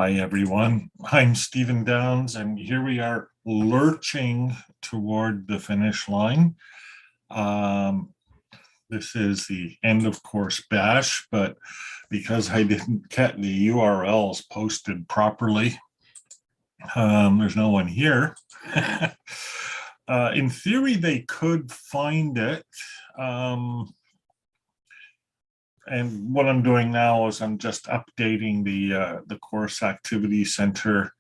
Hi, everyone. I'm Stephen Downs, and here we are lurching toward the finish line. Um, this is the end of course bash, but because I didn't get the URLs posted properly, there's no one here. In theory, they could find it. And what I'm doing now is I'm just updating the course activity center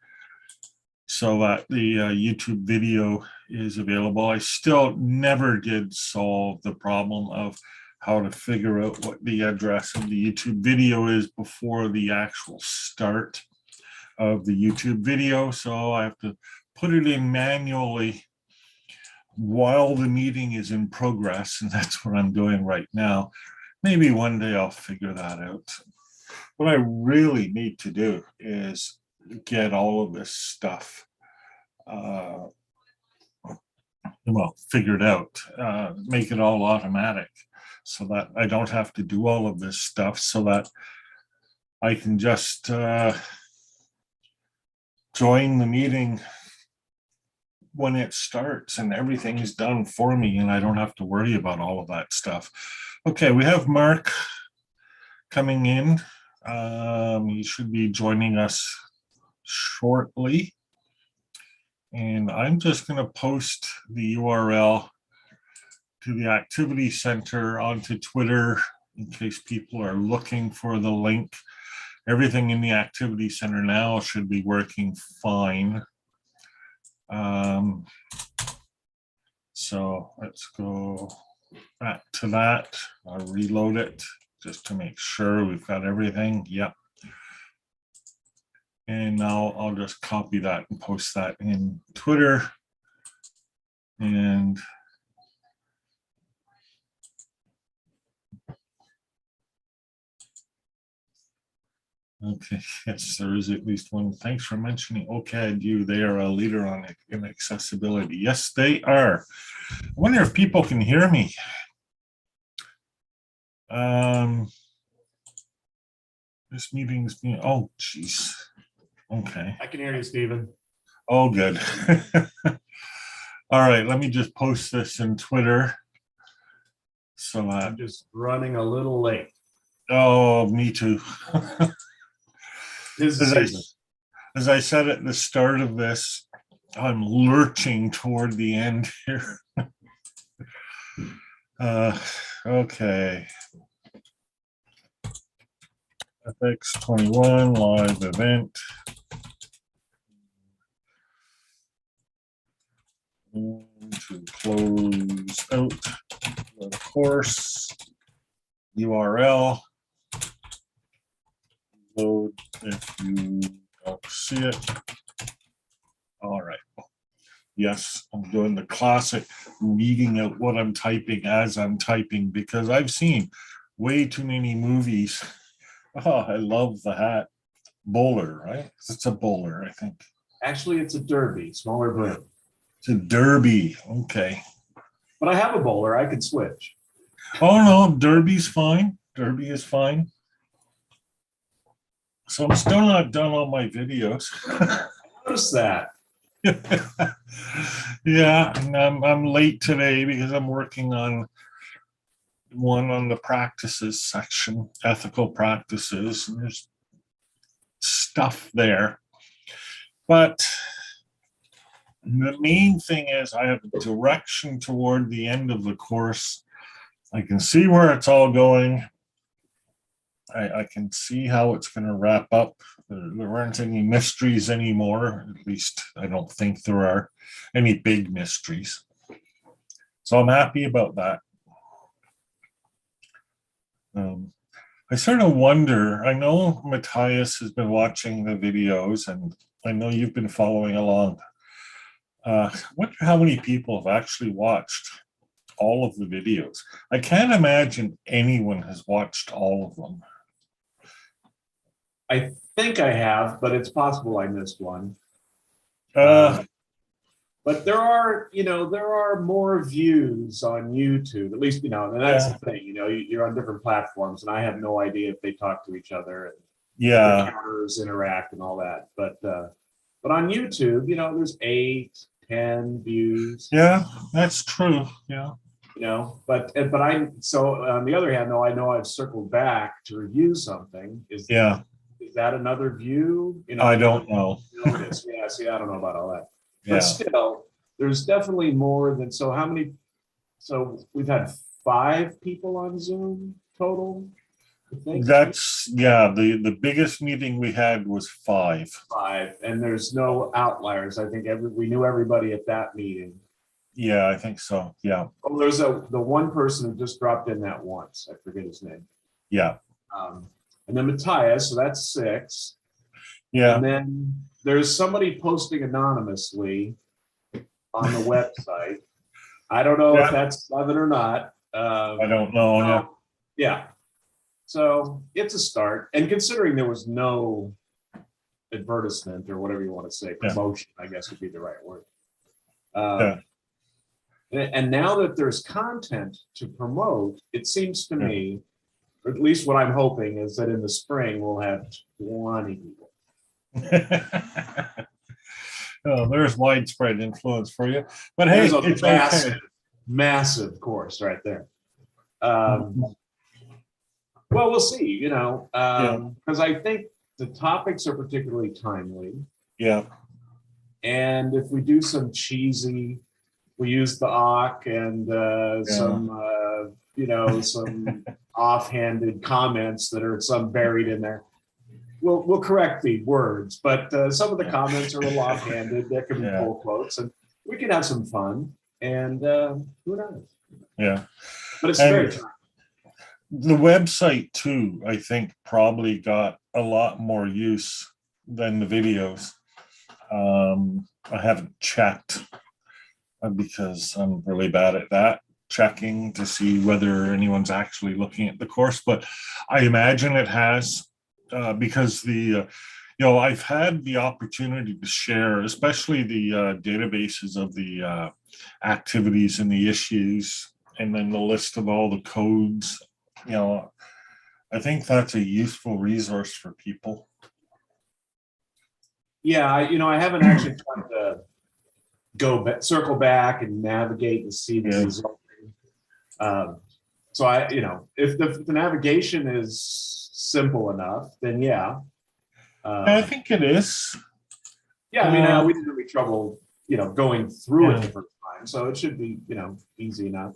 so that the YouTube video is available. I still never did solve the problem of how to figure out what the address of the YouTube video is before the actual start of the YouTube video. So I have to put it in manually while the meeting is in progress, and that's what I'm doing right now. Maybe one day I'll figure that out. What I really need to do is get all of this stuff figured out, make it all automatic so that I don't have to do all of this stuff, so that I can just join the meeting when it starts and everything is done for me and I don't have to worry about all of that stuff. Okay, we have Mark coming in. He should be joining us shortly. And I'm just going to post the URL to the activity center onto Twitter in case people are looking for the link. Everything in the activity center now should be working fine. So let's go back to that. I'll reload it just to make sure we've got everything. Yep. And now I'll just copy that and post that in Twitter. And okay, yes, there is at least one. Thanks for mentioning OCAD-U. They are a leader on accessibility. Yes, they are. I wonder if people can hear me. This meeting's being, oh, geez. Okay. I can hear you, Stephen. Oh, good. All right, let me just post this in Twitter. So I'm just running a little late. Oh, me too. As I said at the start of this, I'm lurching toward the end here. Okay. FX21 live event. To close out the course URL. Load if you don't see it. All right. Yes, I'm doing the classic reading out what I'm typing as I'm typing because I've seen way too many movies. Oh, I love the hat. Bowler, right? It's a bowler, I think. Actually, it's a derby, smaller version. It's a derby. Okay. But I have a bowler. I could switch. Oh, no, derby's fine. Derby is fine. So I'm still not done on my videos. Notice that. Yeah, and I'm late today because I'm working on one on the practices section, ethical practices, and there's stuff there. But the main thing is I have a direction toward the end of the course. I can see where it's all going. I can see how it's going to wrap up. There aren't any mysteries anymore. At least I don't think there are any big mysteries. So I'm happy about that. I sort of wonder, I know Matthias has been watching the videos and I know you've been following along. I wonder how many people have actually watched all of the videos. I can't imagine anyone has watched all of them. I think I have, but it's possible I missed one. But there are more views on YouTube, at least, and that's the thing, you're on different platforms and I have no idea if they talk to each other. Yeah, counters interact and all that. But on YouTube, there's 8, 10 views. yeah, that's true. Yeah, But on the other hand, though, I know I've circled back to review something. yeah. Is that another view? I don't know. Notice. Yeah, see, I don't know about all that. But Yeah, still, there's definitely more than so. How many? So we've had 5 people on Zoom total. I think the biggest meeting we had was 5. 5, and there's no outliers. I think we knew everybody at that meeting. Yeah, I think so. Yeah, Oh, there's the one person who just dropped in that once. I forget his name. yeah, And then Matthias, so that's 6. yeah. And then there's somebody posting anonymously on the website. I don't know if that's 7 or not. I don't know. Yeah, Yeah. So it's a start. And considering there was no advertisement or whatever you want to say, promotion, I guess would be the right word. And now that there's content to promote, it seems to me, or at least what I'm hoping, is that in the spring we'll have 20 people. Oh, there's widespread influence for you. But hey, it's massive course right there. Well, we'll see, because I think the topics are particularly timely. Yeah. And if we do some cheesy, we use the awk and some offhanded comments that are some buried in there. We'll correct the words, but some of the comments are a little offhanded. There can be full quotes, and we can have some fun. And who knows? Yeah. But it's very time. The website too, I think, probably got a lot more use than the videos. I haven't checked because I'm really bad at that, checking to see whether anyone's actually looking at the course, but I imagine it has, because I've had the opportunity to share, especially the databases of the activities and the issues, and then the list of all the codes. I think that's a useful resource for people. Yeah, I haven't actually tried to circle back and navigate and see the result. So if the navigation is simple enough, then yeah. I think it is. Yeah, we didn't have any trouble, going through it the first time, so it should be, easy enough.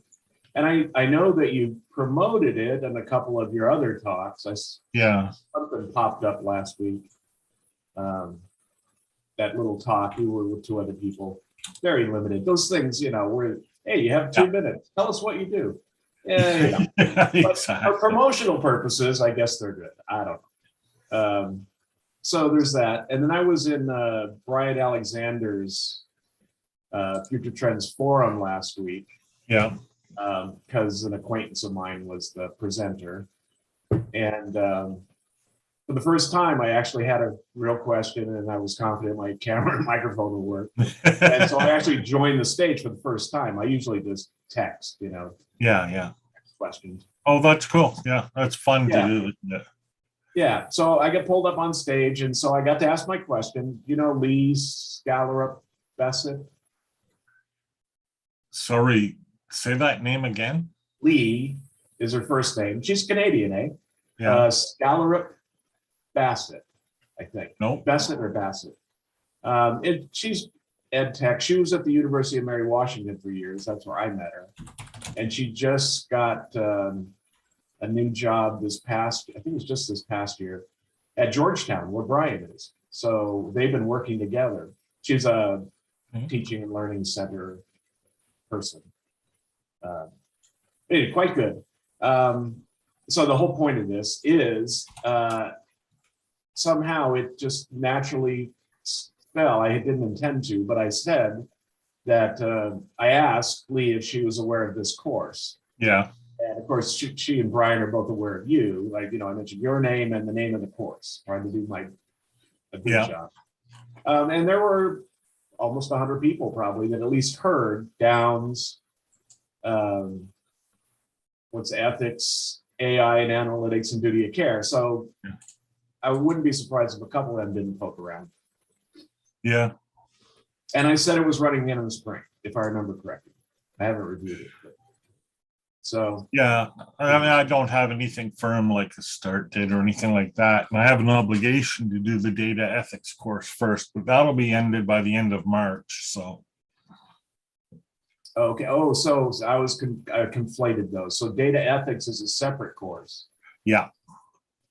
And I know that you promoted it in a couple of your other talks. Something popped up last week. That little talk, we were with 2 other people, very limited. Those things, where, hey, you have 2 minutes. Tell us what you do. Yeah, exactly. But for promotional purposes, I guess they're good. I don't know. So there's that. And then I was in Brian Alexander's Future Trends Forum last week. Yeah. Because an acquaintance of mine was the presenter. And for the first time, I actually had a real question, and I was confident my camera and microphone would work. And so I actually joined the stage for the first time. I usually just text, Yeah. questions. Oh, that's cool. Yeah, that's fun to do, isn't it? Yeah, so I get pulled up on stage, and so I got to ask my question. Lee Scallarup Bassett? Sorry, say that name again. Lee is her first name. She's Canadian, eh? Yeah. Scallarup Bassett, I think. Nope. Bassett or Bassett. She's ed tech. She was at the University of Mary Washington for years. That's where I met her. And she just got a new job I think it was just this past year, at Georgetown, where Brian is. So they've been working together. She's a teaching and learning center person. Anyway, quite good. So the whole point of this is somehow it just naturally fell. I didn't intend to, but I said that I asked Lee if she was aware of this course. Yeah. And of course, she and Brian are both aware of you. Like, I mentioned your name and the name of the course, trying to do a good job. And there were almost 100 people probably that at least heard Downs, what's ethics, AI and analytics, and duty of care. So I wouldn't be surprised if a couple of them didn't poke around. Yeah. And I said it was running in the spring, if I remember correctly. I haven't reviewed it. So. Yeah. I mean, I don't have anything firm like a start date or anything like that. And I have an obligation to do the data ethics course first, but that'll be ended by the end of March. So. Okay. Oh, so I was conflated those. So data ethics is a separate course. Yeah.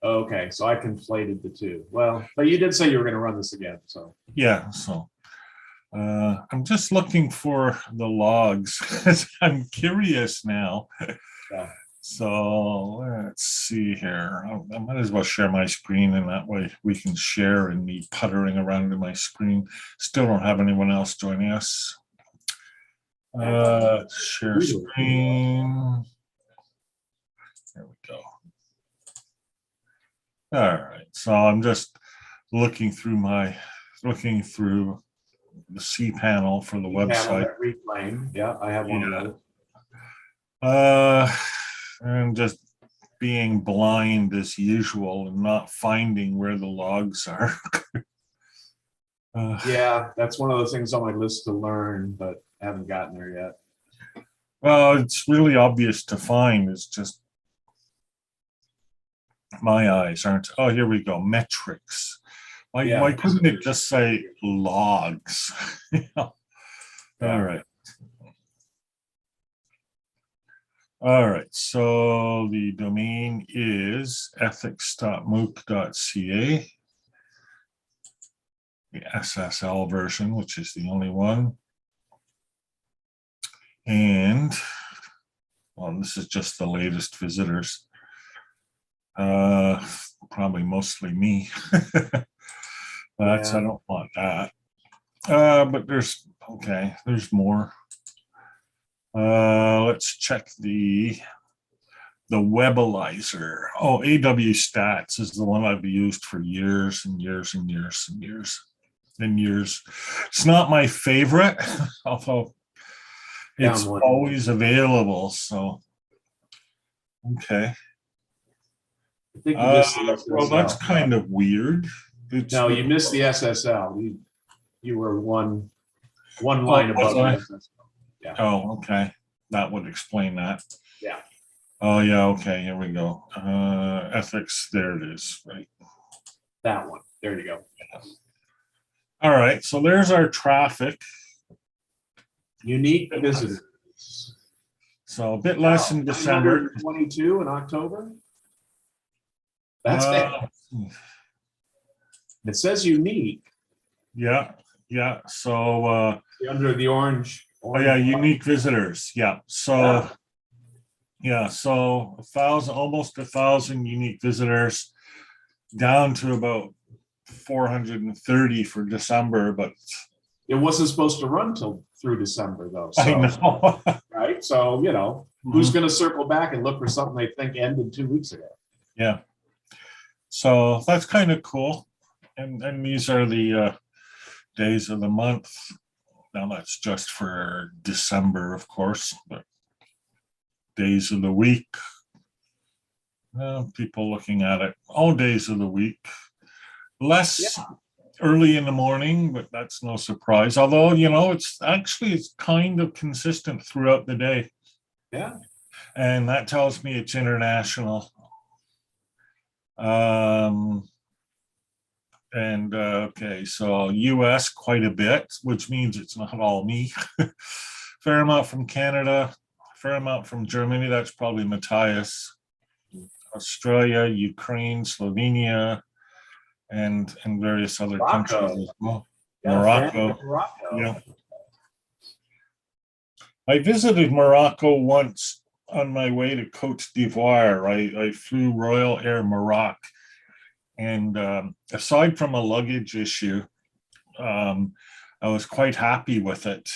Okay. So I conflated the two. Well, but you did say you were going to run this again. So. Yeah. So I'm just looking for the logs because I'm curious now. Yeah. So let's see here. I might as well share my screen, and that way we can share and me puttering around in my screen. Still don't have anyone else joining us. Share screen. There we go. All right. So I'm just looking through the cPanel for the website. Reclaim. Yeah, I have one of those. And just being blind as usual and not finding where the logs are. Yeah, that's one of the things on my list to learn, but I haven't gotten there yet. Well, it's really obvious to find. It's just my eyes aren't. Oh, here we go. Metrics. Why couldn't it just say logs? All right. All right. So the domain is ethics.mooc.ca. The SSL version, which is the only one. And, well, this is just the latest visitors. Probably mostly me. I don't want that. But there's more. Let's check the Webalizer. Oh, AW Stats is the one I've used for years and years and years and years and years. It's not my favorite, although it's always available. So, okay. I think you missed the SSL. Well, that's kind of weird. No, you missed the SSL. You were one line above the SSL. Yeah. Oh, okay. That would explain that. Yeah. Oh, yeah. Okay. Here we go. Ethics. There it is. Right. That one. There you go. All right. So there's our traffic. Unique visitors. So a bit less in December. 22 in October. That's it. It says unique. Yeah. Yeah. So under the orange. Oh yeah, unique visitors. Yeah. So so 1,000, almost 1,000 unique visitors, down to about 430 for December, but it wasn't supposed to run through December though. So, I know. Right. So, who's going to circle back and look for something they think ended 2 weeks ago? Yeah. So that's kind of cool. And these are the days of the month. Now that's just for December, of course, but days of the week. People looking at it all days of the week. Less early in the morning, but that's no surprise. Although, it's kind of consistent throughout the day. Yeah. And that tells me it's international. Okay, so US quite a bit, which means it's not all me. Fair amount from Canada, fair amount from Germany. That's probably Matthias. Australia, Ukraine, Slovenia, and various other countries as well. Morocco. Yeah. I visited Morocco once on my way to Cote d'Ivoire. I flew Royal Air Maroc. And aside from a luggage issue, I was quite happy with it.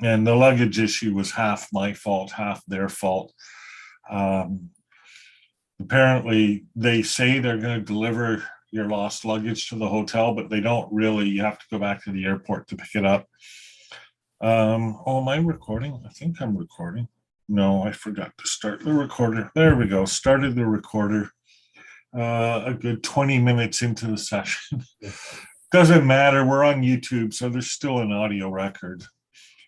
And the luggage issue was half my fault, half their fault. Apparently, they say they're going to deliver your lost luggage to the hotel, but they don't really. You have to go back to the airport to pick it up. Am I recording? I think I'm recording. No, I forgot to start the recorder. There we go. Started the recorder. a good 20 minutes into the session. Doesn't matter. We're on YouTube, so there's still an audio record.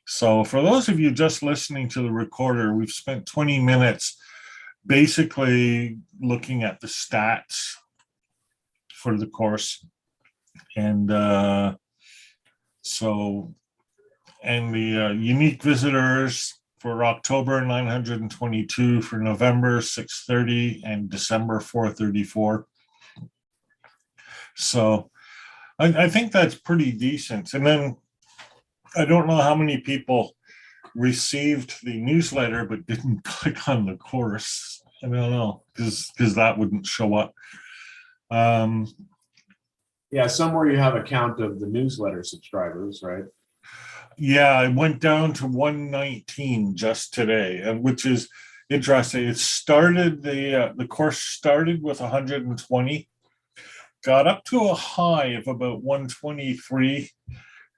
So for those of you just listening to the recorder, we've spent 20 minutes basically looking at the stats for the course. And the unique visitors for October 922, for November 630, and December 434. So I think that's pretty decent. And then I don't know how many people received the newsletter but didn't click on the course. I don't know, because that wouldn't show up. Yeah, somewhere you have a count of the newsletter subscribers, right? Yeah, I went down to 119 just today, which is interesting. It started, the course started with 120, got up to a high of about 123,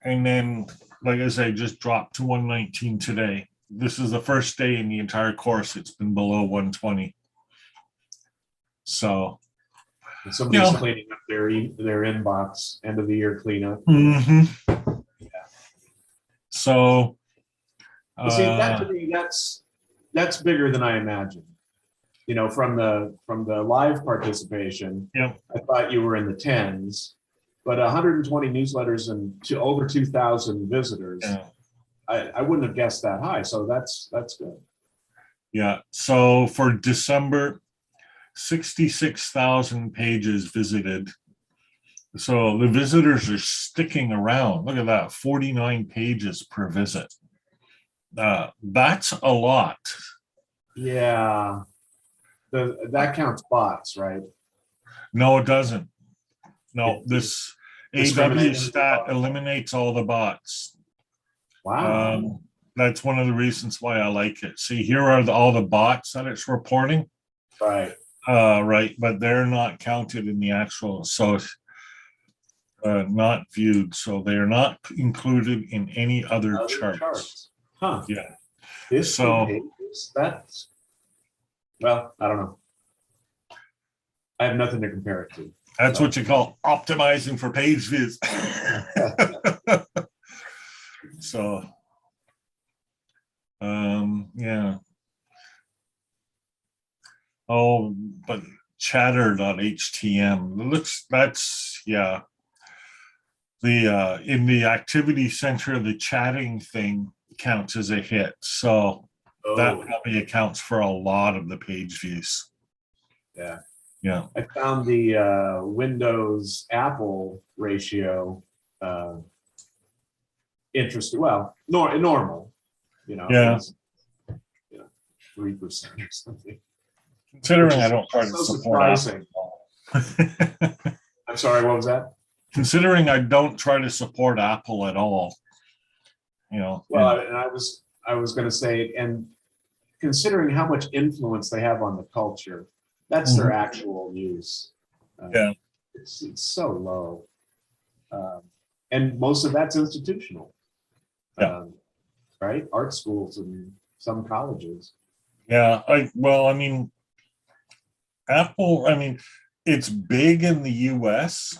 and then, like I say, just dropped to 119 today. This is the first day in the entire course it's been below 120. So And somebody's cleaning up their inbox, end of the year cleanup. Mm-hmm. Yeah. So see, that to me, that's bigger than I imagined. You know, from the live participation, I thought you were in the tens, but 120 newsletters and to over 2,000 visitors. I wouldn't have guessed that high. So that's good. Yeah. So for December, 66,000 pages visited. So the visitors are sticking around. Look at that, 49 pages per visit. That's a lot. Yeah. That counts bots, right? No, it doesn't. No, this AW stat eliminates all the bots. Wow. That's one of the reasons why I like it. See, here are all the bots that it's reporting. Right. Right, but they're not counted in the actual, so not viewed. So they're not included in any other charts. Huh. Yeah. So pages, that's, well, I don't know. I have nothing to compare it to. That's what you call optimizing for page views. So, yeah. Oh, but chatter.htm that's the in the activity center, the chatting thing counts as a hit. So that probably accounts for a lot of the page views. Yeah. Yeah. I found the Windows Apple ratio interesting. Well, normal, you know. Yeah. 3% or something. Considering I don't try to support surprising. I'm sorry, what was that? Considering I don't try to support Apple at all, you know. Well, and I was going to say, and considering how much influence they have on the culture, that's their actual use. It's so low, and most of that's institutional. Right? Art schools and some colleges. Yeah, I mean, Apple, I mean, it's big in the US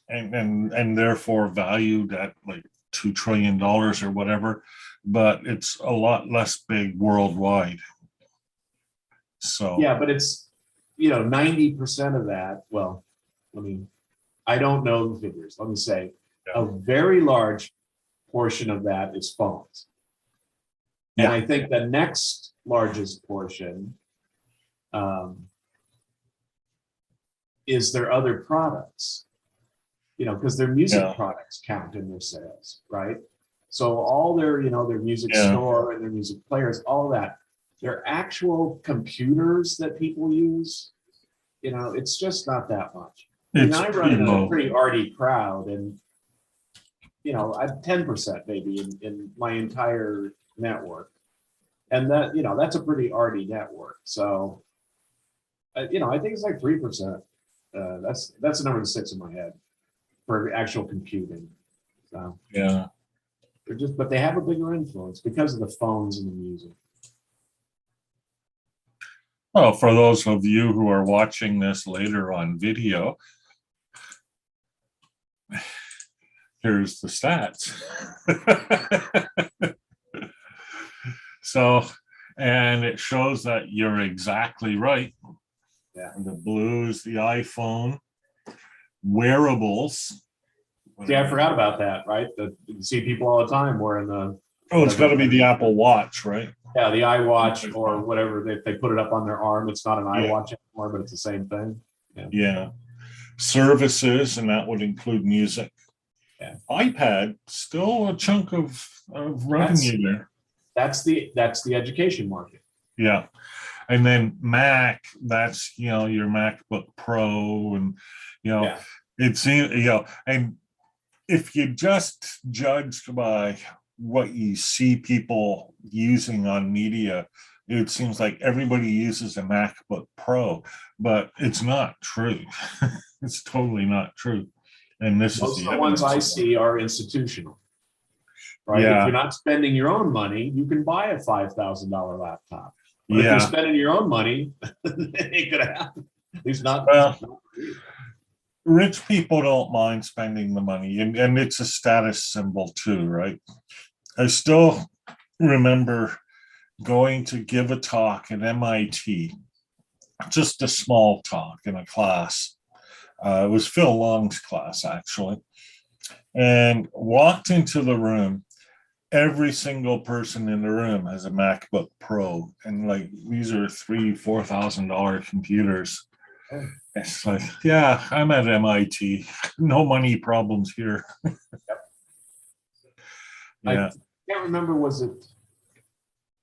and therefore valued at like $2 trillion or whatever, but it's a lot less big worldwide. So yeah, but it's 90% of that. Well, I mean, I don't know the figures. Let me say a very large portion of that is phones. And I think the next largest portion is their other products, because their music products count in their sales, right? So all their, their music store and their music players, all that, their actual computers that people use, it's just not that much. I run in a pretty arty crowd, and I'm 10% maybe in my entire network, and that that's a pretty arty network. So I think it's like 3%. That's the number that sits in my head for actual computing. So but they have a bigger influence because of the phones and the music. Well, for those of you who are watching this later on video, here's the stats. So, and it shows that you're exactly right. Yeah. The blues, the iPhone, wearables. See, I forgot about that, right? You see people all the time wearing the. Oh, it's got to be the Apple Watch, right? Yeah, the iWatch or whatever. They put it up on their arm. It's not an Yeah. iWatch anymore, but it's the same thing. Yeah. Services, and that would include music. Yeah. iPad, still a chunk of revenue there. That's the education market. Yeah. And then Mac, that's, your MacBook Pro, and, Yeah. it's, and if you just judged by what you see people using on media, it seems like everybody uses a MacBook Pro, but it's not true. It's totally not true. And this Most is of the ones I see are institutional, right? Yeah. If you're not spending your own money, you can buy a $5,000 laptop. But if Yeah. you're spending your own money, it ain't gonna happen. At least not. Well, rich people don't mind spending the money, and it's a status symbol too, right? I still remember going to give a talk at MIT, just a small talk in a class. It was Phil Long's class, actually, and walked into the room. Every single person in the room has a MacBook Pro, and like these are $3,000-$4,000 computers. It's like, yeah, I'm at MIT. No money problems here. Yeah. I can't remember, was it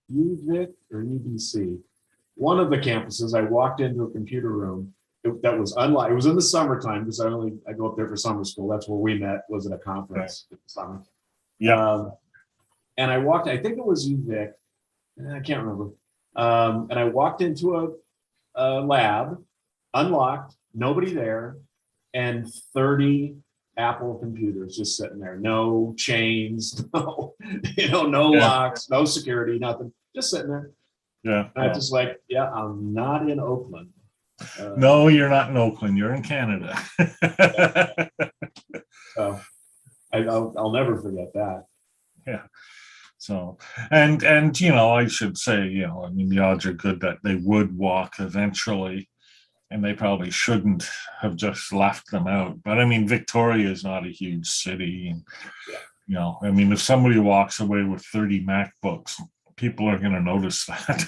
UVic or UBC? One of the campuses, I walked into a computer room that was unlike. It was in the summertime because I go up there for summer school. That's where we met. Was at a conference in the summer. Yeah. And I walked. I think it was UVic. I can't remember. And I walked into a lab, unlocked, nobody there, and 30 Apple computers just sitting there. No chains, no locks, no security, nothing. Just sitting there. Yeah. And I just like, yeah, I'm not in Oakland. No, you're not in Oakland. You're in Canada. So I'll never forget that. Yeah. So, and I should say, I mean, the odds are good that they would walk eventually, and they probably shouldn't have just left them out. But I mean, Victoria is not a huge city, and I mean, if somebody walks away with 30 MacBooks, people are going to notice that.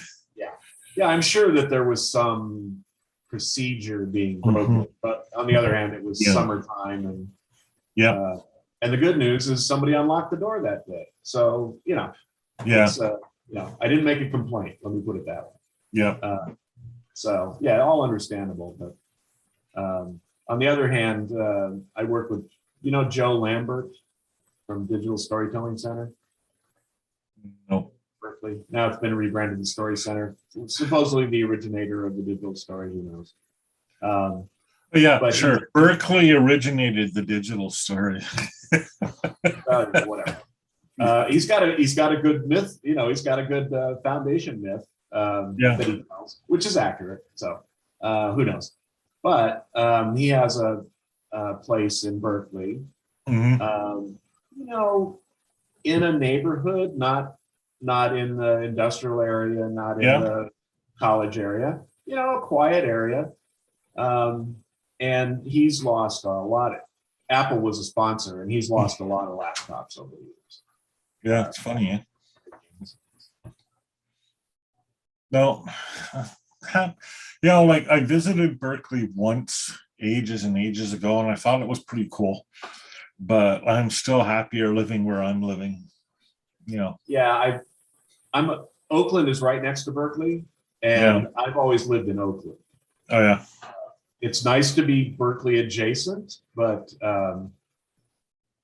Yeah, I'm sure that there was some procedure being broken, but on the other hand, it was summertime, and and the good news is somebody unlocked the door that day. So I didn't make a complaint. Let me put it that way. Yeah. So all understandable. But on the other hand, I work with Joe Lambert from Digital Storytelling Center. No. Berkeley. Now it's been rebranded the Story Center. It's supposedly the originator of the digital story. Who knows? But sure. Berkeley originated the digital story. Whatever. He's got a good myth. He's got a good foundation myth that he tells, which is accurate. So who knows? But he has a place in Berkeley. Mm-hmm. In a neighborhood, not in the industrial area, not in the college area. A quiet area. And he's lost a lot. Apple was a sponsor, and he's lost a lot of laptops over the years. Yeah, it's funny. No, like I visited Berkeley once ages and ages ago, and I thought it was pretty cool. But I'm still happier living where I'm living. Yeah, Oakland is right next to Berkeley, and I've always lived in Oakland. Oh yeah. It's nice to be Berkeley adjacent, but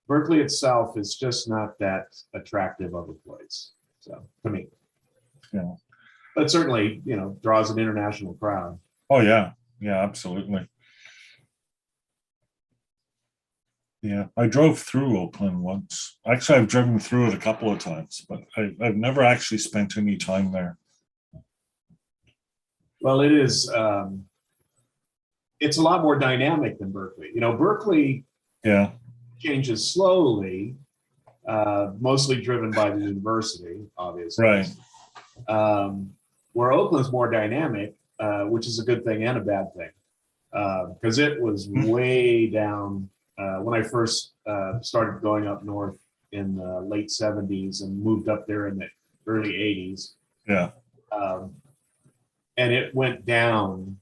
Berkeley itself is just not that attractive of a place. So to me, but certainly, draws an international crowd. Oh yeah, absolutely. Yeah, I drove through Oakland once. Actually, I've driven through it a couple of times, but I've never actually spent any time there. Well, it is. It's a lot more dynamic than Berkeley. Berkeley Yeah, changes slowly, mostly driven by the university, obviously. right. Where Oakland's more dynamic, which is a good thing and a bad thing, because it was way down when I first started going up north in the late 70s and moved up there in the early 80s. Yeah, And it went down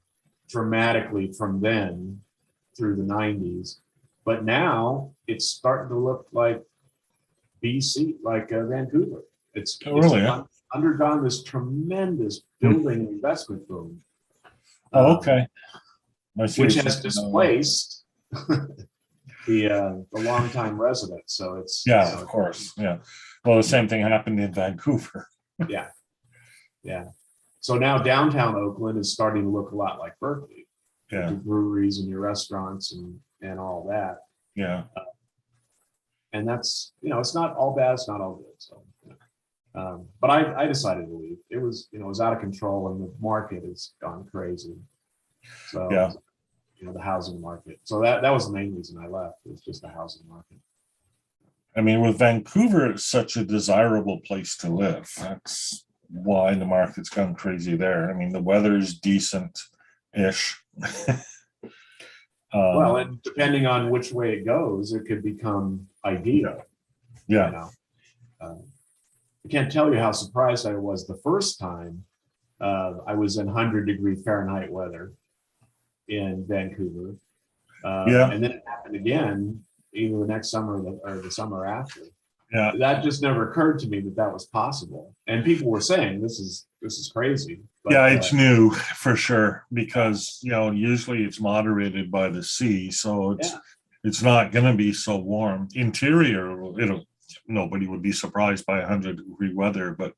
dramatically from then through the 90s. But now it's starting to look like BC, like Vancouver. It's really, yeah. undergone this tremendous building investment boom, Oh, okay. which has displaced the longtime residents. So it's yeah, of course, yeah. Well, the same thing happened in Vancouver. yeah. So now downtown Oakland is starting to look a lot like Berkeley. Yeah, Your breweries and your restaurants and all that. yeah, And that's, it's not all bad, it's not all good. So, but I decided to leave. It was out of control, and the market has gone crazy. So, yeah. The housing market. So that was the main reason I left. It was just the housing market. I mean, with Vancouver, it's such a desirable place to live. That's why the market's gone crazy there. I mean, the weather's decent-ish. Well, and depending on which way it goes, it could become ideal. Yeah. I can't tell you how surprised I was the first time I was in 100-degree Fahrenheit weather in Vancouver. And then it happened again, either the next summer or the summer after. Yeah. That just never occurred to me that was possible. And people were saying this is crazy. But, yeah, it's new for sure, because usually it's moderated by the sea, so it's not going to be so warm. Interior, nobody would be surprised by 100-degree weather, but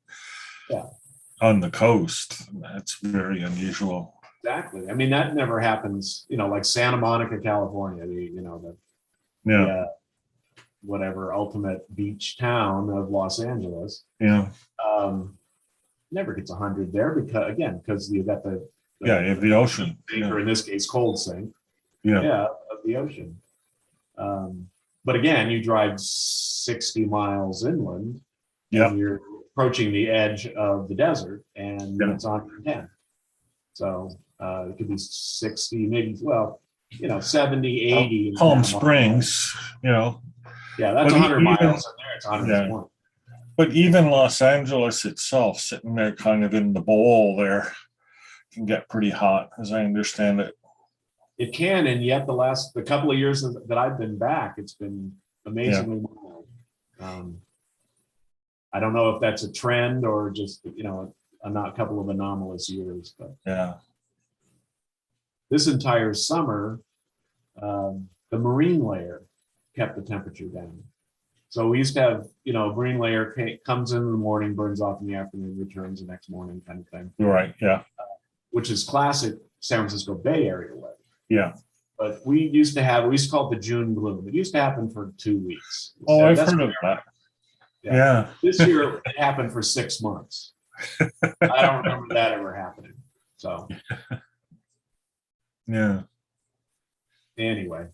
on the coast, that's very unusual. Exactly. I mean, that never happens. Like Santa Monica, California, the whatever ultimate beach town of Los Angeles. Yeah. Never gets 100 there because you got the you have the ocean, or in this case cold sink of the ocean. But again, you drive 60 miles inland and you're approaching the edge of the desert, and it's 110. So it could be 60, maybe 70, 80 Palm Springs, that's 100 miles, and there it's 120. But even Los Angeles itself, sitting there kind of in the bowl there, can get pretty hot, as I understand it. It can, and yet the couple of years that I've been back, it's been amazingly mild. I don't know if that's a trend or just a couple of anomalous years, but this entire summer, the marine layer kept the temperature down. So we used to have, a marine layer comes in the morning, burns off in the afternoon, returns the next morning, kind of thing. Right. Yeah. Which is classic San Francisco Bay Area weather. Yeah. But we used to call it the June gloom. It used to happen for 2 weeks. Oh, I've heard of that. Yeah. This year it happened for 6 months. I don't remember that ever happening. So. Yeah. Anyway.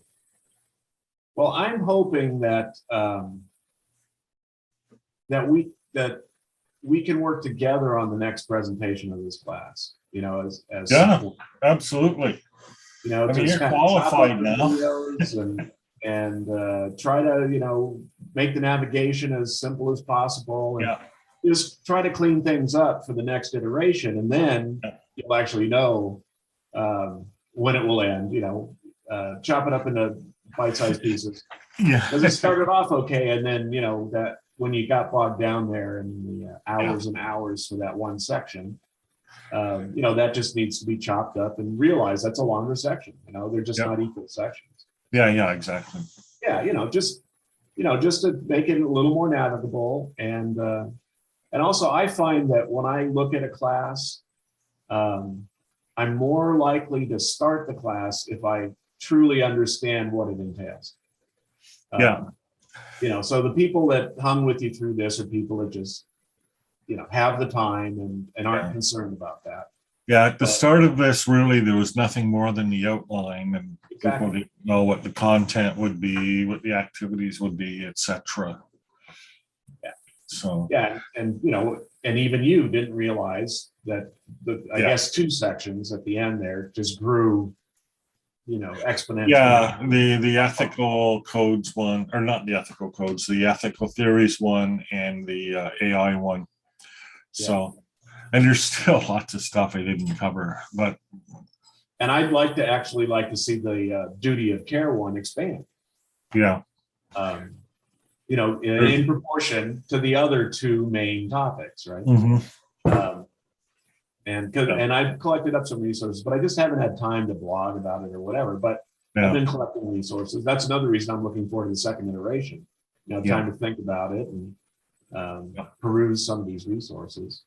Well, I'm hoping that that we can work together on the next presentation of this class. As absolutely. I mean, you're qualified now. And try to make the navigation as simple as possible. And just try to clean things up for the next iteration, and then you'll actually know when it will end. Chop it up into bite-sized pieces. Yeah. Because it started off okay, and then that when you got bogged down there in the hours and hours for that one section, that just needs to be chopped up and realize that's a longer section. They're just not equal sections. Yeah, exactly. Yeah, just to make it a little more navigable, and also I find that when I look at a class, I'm more likely to start the class if I truly understand what it entails. So the people that hung with you through this are people that just, have the time and aren't concerned about that. Yeah, at the But start of this, really, there was nothing more than the outline, and people exactly, didn't know what the content would be, what the activities would be, etc. yeah, So, yeah, and and even you didn't realize that I yeah. guess two sections at the end there just grew, exponentially. Yeah, the ethical codes one, or not the ethical codes, the ethical theories one, and the AI one. Yeah. So, and there's still lots of stuff I didn't cover, but And I'd like to actually like to see the duty of care one expand. yeah, Um, in proportion to the other two main topics, right? mhm, Um, and yeah, and I've collected up some resources, but I just haven't had time to blog about it or whatever. But I've yeah, been collecting resources. That's another reason I'm looking forward to the second iteration. yeah, Time to think about it and yeah. peruse some of these resources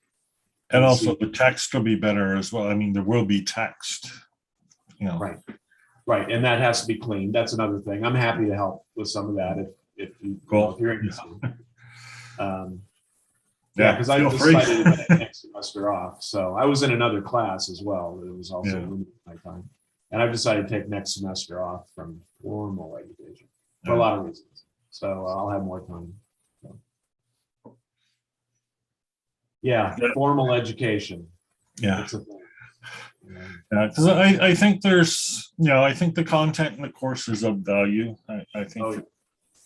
And and also see. the text will be better as well. I mean, there will be text, you know. Right, right, and that has to be cleaned. That's another thing. I'm happy to help with some of that if Cool. you're interested. Um, yeah, Yeah, because I feel free. decided to take next semester off. So I was in another class as well. It was also Yeah, limited my time. And I've decided to take next semester off from formal education for a yeah, lot of reasons. So I'll have more time. So, yeah, yeah, formal education. yeah. It's a thing. Yeah, because I think there's, I think the content in the course is of value. I think Oh,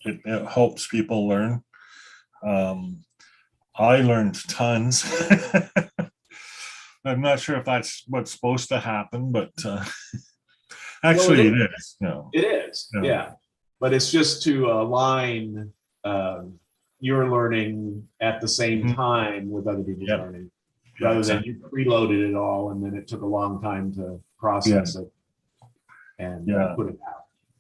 it helps people learn. Um, I learned tons. I'm not sure if that's what's supposed to happen, but well, it actually is. it is. It is. Yeah, Yeah. But it's just to align um, your learning at the same mhm, time with other people's yeah, learning, yeah, rather than exactly. you preloaded it all and then it took a long time to Yeah, process it and yeah. put it out.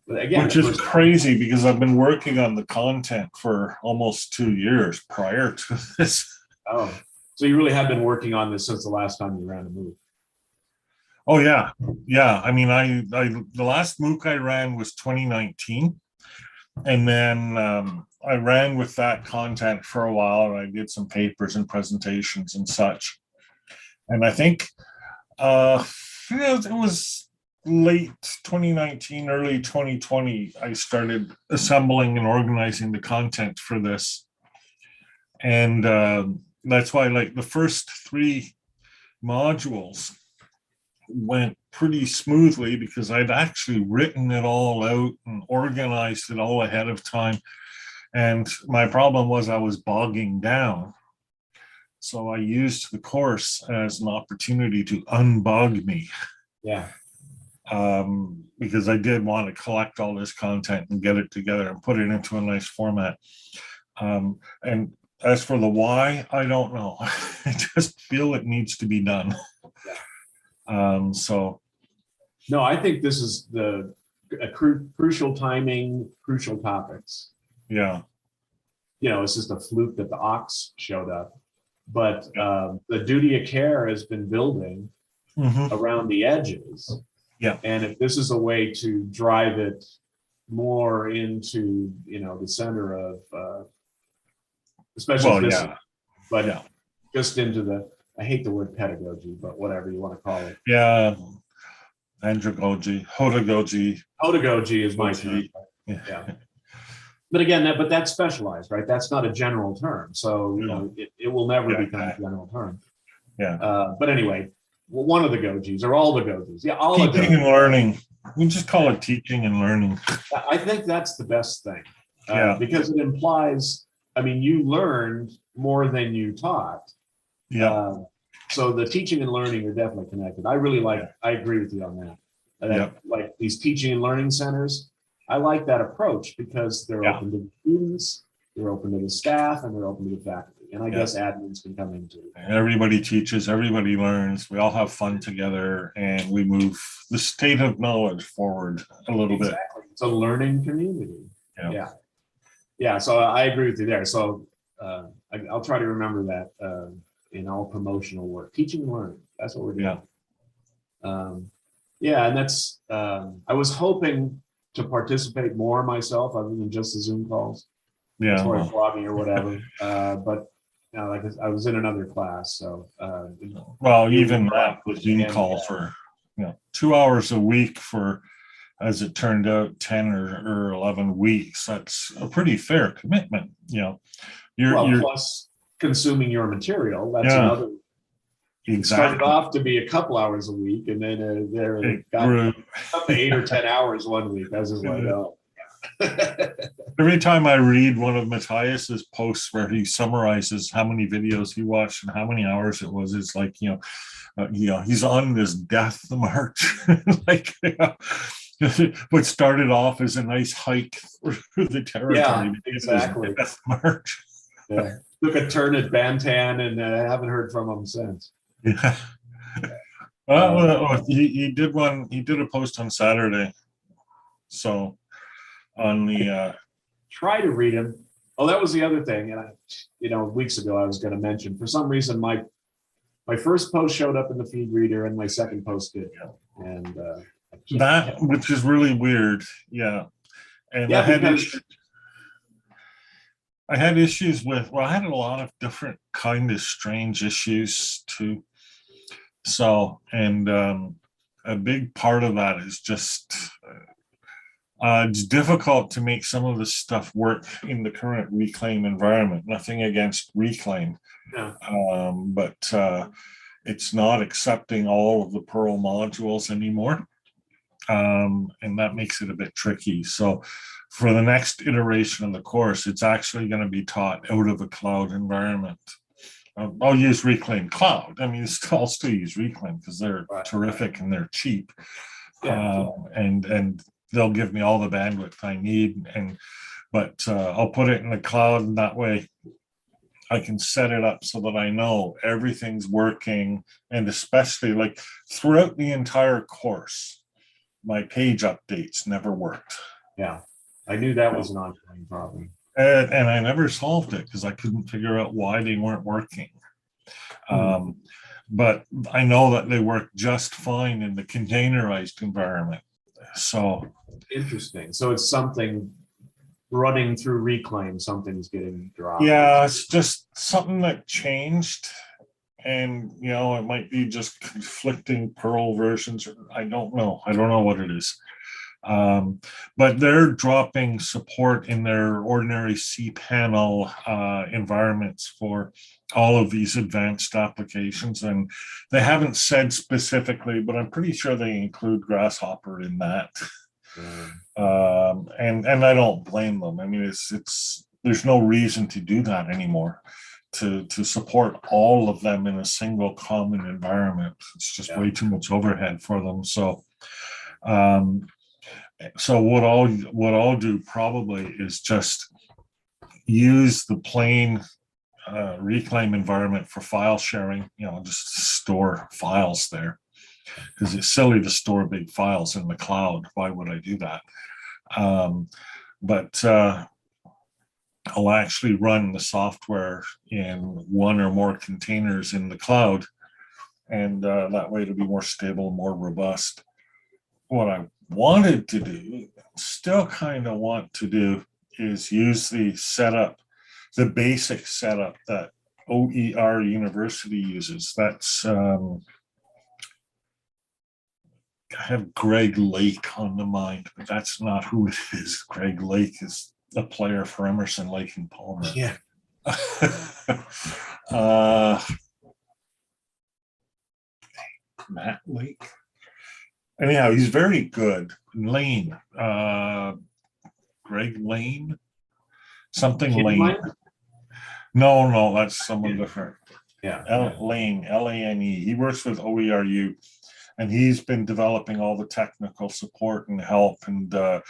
But again, the Which is first time. crazy because I've been working on the content for almost 2 years prior to this. Oh, so you really have been working on this since the last time you ran a move. Oh yeah, yeah. I mean, I the last MOOC I ran was 2019, and then I ran with that content for a while, and I did some papers and presentations and such. And I think it was late 2019, early 2020. I started assembling and organizing the content for this, and that's why, like, the first three modules went pretty smoothly because I'd actually written it all out and organized it all ahead of time. And my problem was I was bogging down. So I used the course as an opportunity to unbog me, Yeah. because I did want to collect all this content and get it together and put it into a nice format. And as for the why, I don't know. I just feel it needs to be done. So No, I think this is the crucial timing, crucial topics. yeah, It's just a fluke that the ox showed up. But yeah, the duty of care has been building mhm, around the edges. yeah. And if this is a way to drive it more into, the center of, especially Well, this, yeah, but yeah, just into I hate the word pedagogy, but whatever you want to call it. yeah. Andragogy, Hodagogy, Pedagogy is my term. Goji. Yeah, Yeah. But again, that's specialized, right? That's not a general term. So, no, it will never yeah, become a general term. yeah. But anyway, one of the Gojis or all the Gojis. Yeah, all the Teaching Gojis. and learning. We just call Yeah. it teaching and learning. I think that's the best thing Yeah, because it implies, I mean, you learned more than you taught. yeah, Uh, so the teaching and learning are definitely connected. yeah, I agree with you on that. yeah, Like these teaching and learning centers, I like that approach because they're yeah, open to the students, they're open to the staff, and they're open to the faculty. And I yeah. guess admins can come into it. Everybody teaches, everybody learns. We all have fun together, and we move the state of knowledge forward a little bit. Exactly. It's a learning community. Yeah, Yeah. Yeah. So I agree with you there. So I'll try to remember that in all promotional work. Teaching and learning. That's what we're doing. yeah, Yeah. And that's, I was hoping to participate more myself other than just the Zoom calls as yeah. far as Well, blogging or whatever. But like I was in another class, so Well, you even were that with Zoom and- calls for 2 hours a week for, as it turned out, 10 or 11 weeks. That's a pretty fair commitment. You're well, you're plus consuming your material. That's Yeah, another. It started exactly. off to be a couple hours a week, and then there It got grew. up to 8 or 10 hours one week. I was just like, oh. Every time I read one of Matthias's posts where he summarizes how many videos he watched and how many hours it was, it's like, he's on this death march. Like, what started off as a nice hike through the territory. Yeah, exactly. Death march. Yeah. Took a turn at Bantan, and I haven't heard from him since. Yeah. Well, he did one. He did a post on Saturday. So on the Try to read him. Oh, that was the other thing. And weeks ago I was going to mention. For some reason, my first post showed up in the feed reader, and my second post did. And that, which is really weird. Yeah, and yeah, I had issues with. Well, I had a lot of different kind of strange issues too. So, and a big part of that is just. It's difficult to make some of this stuff work in the current Reclaim environment. Nothing against Reclaim, yeah. But it's not accepting all of the Perl modules anymore, and that makes it a bit tricky. So for the next iteration of the course, it's actually going to be taught out of a cloud environment. I'll use Reclaim Cloud. I mean, I'll still use Reclaim because they're terrific and they're cheap. Yeah. And they'll give me all the bandwidth I need, but I'll put it in the cloud, and that way I can set it up so that I know everything's working. And especially like throughout the entire course, my page updates never worked. Yeah, I knew that was an ongoing problem. And I never solved it because I couldn't figure out why they weren't working. But I know that they work just fine in the containerized environment. So interesting. So it's something running through Reclaim, something's getting dropped. Yeah, it's just something that changed. And it might be just conflicting Perl versions. I don't know. I don't know what it is. But they're dropping support in their ordinary cPanel environments for all of these advanced applications. And they haven't said specifically, but I'm pretty sure they include Grasshopper in that. And I don't blame them. I mean, it's there's no reason to do that anymore. To support all of them in a single common environment. It's just way too much overhead for them. So what I'll do probably is just use the plain Reclaim environment for file sharing, just store files there, because it's silly to store big files in the cloud. Why would I do that? But I'll actually run the software in one or more containers in the cloud, and that way it'll be more stable, more robust. What I wanted to do, still kind of want to do, is use the basic setup that OER University uses. That's I have Greg Lake on the mind, but that's not who it is. Greg Lake is a player for Emerson, Lake and Palmer. Yeah. Matt Lake. Anyhow, he's very good. Lane. Greg Lane. Something Lane. No, that's someone different. Yeah. Lane, Lane. He works with OERU, and he's been developing all the technical support and help. And I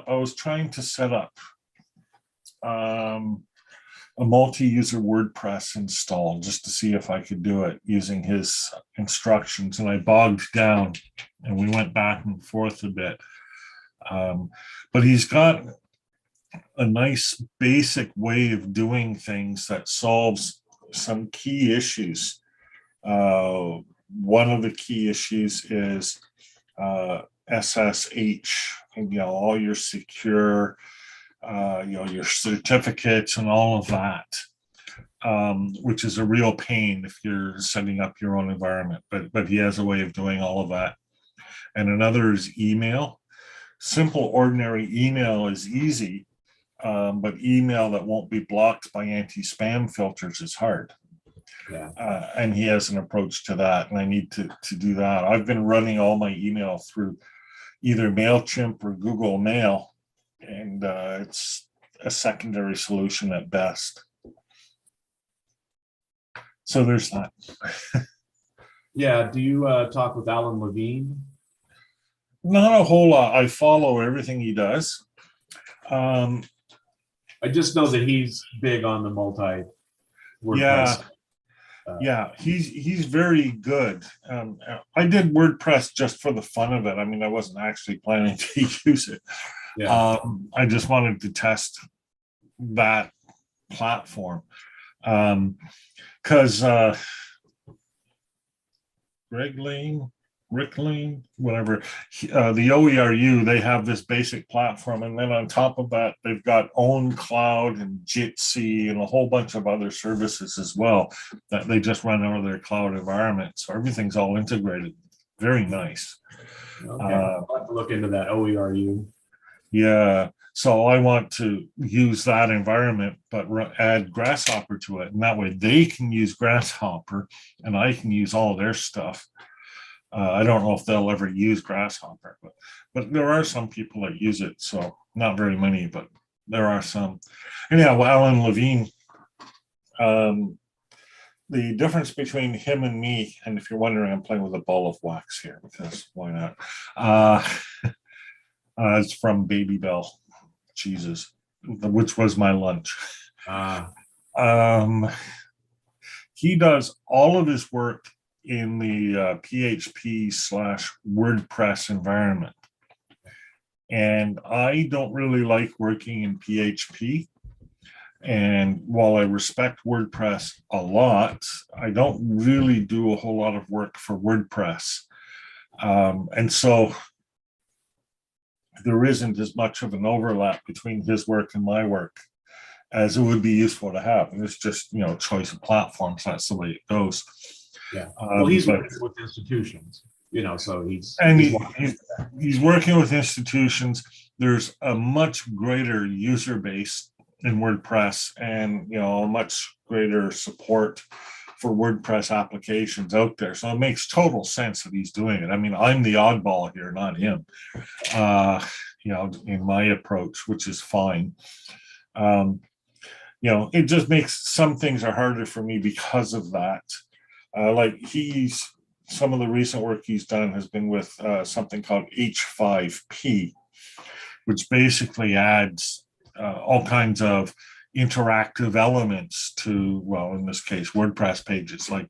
was trying to set up a multi-user WordPress install just to see if I could do it using his instructions. And I bogged down, and we went back and forth a bit. But he's got a nice basic way of doing things that solves some key issues. One of the key issues is SSH, and all your secure your certificates and all of that, which is a real pain if you're setting up your own environment. But he has a way of doing all of that. And another is email. Simple, ordinary email is easy, but email that won't be blocked by anti-spam filters is hard. Yeah. And he has an approach to that, and I need to do that. I've been running all my email through either MailChimp or Google Mail, and it's a secondary solution at best. So there's that. Yeah. Do you talk with Alan Levine? Not a whole lot. I follow everything he does. I just know that he's big on the multi WordPress. Yeah, he's very good. I did WordPress just for the fun of it. I mean, I wasn't actually planning to use it. Yeah. I just wanted to test that platform because Rick Lane, whatever, the OERU, they have this basic platform, and then on top of that, they've got Own Cloud and Jitsi and a whole bunch of other services as well that they just run out of their cloud environment. So everything's all integrated. Very nice. Okay. I'll have to look into that OERU. Yeah. So I want to use that environment, but add Grasshopper to it. And that way they can use Grasshopper and I can use all their stuff. I don't know if they'll ever use Grasshopper, but there are some people that use it. So not very many, but there are some. And yeah, well, Alan Levine, the difference between him and me, and if you're wondering, I'm playing with a ball of wax here because why not? It's from Baby Bell cheeses, which was my lunch. He does all of his work in the PHP/WordPress environment. And I don't really like working in PHP. And while I respect WordPress a lot, I don't really do a whole lot of work for WordPress. And so there isn't as much of an overlap between his work and my work as it would be useful to have. And it's just, choice of platforms. That's the way it goes. Yeah. Well, he's working with institutions, so he's working with institutions. There's a much greater user base in WordPress and, a much greater support for WordPress applications out there. So it makes total sense that he's doing it. I mean, I'm the oddball here, not him, in my approach, which is fine. It just makes some things are harder for me because of that. Like some of the recent work he's done has been with something called H5P, which basically adds all kinds of interactive elements to, well, in this case, WordPress pages, like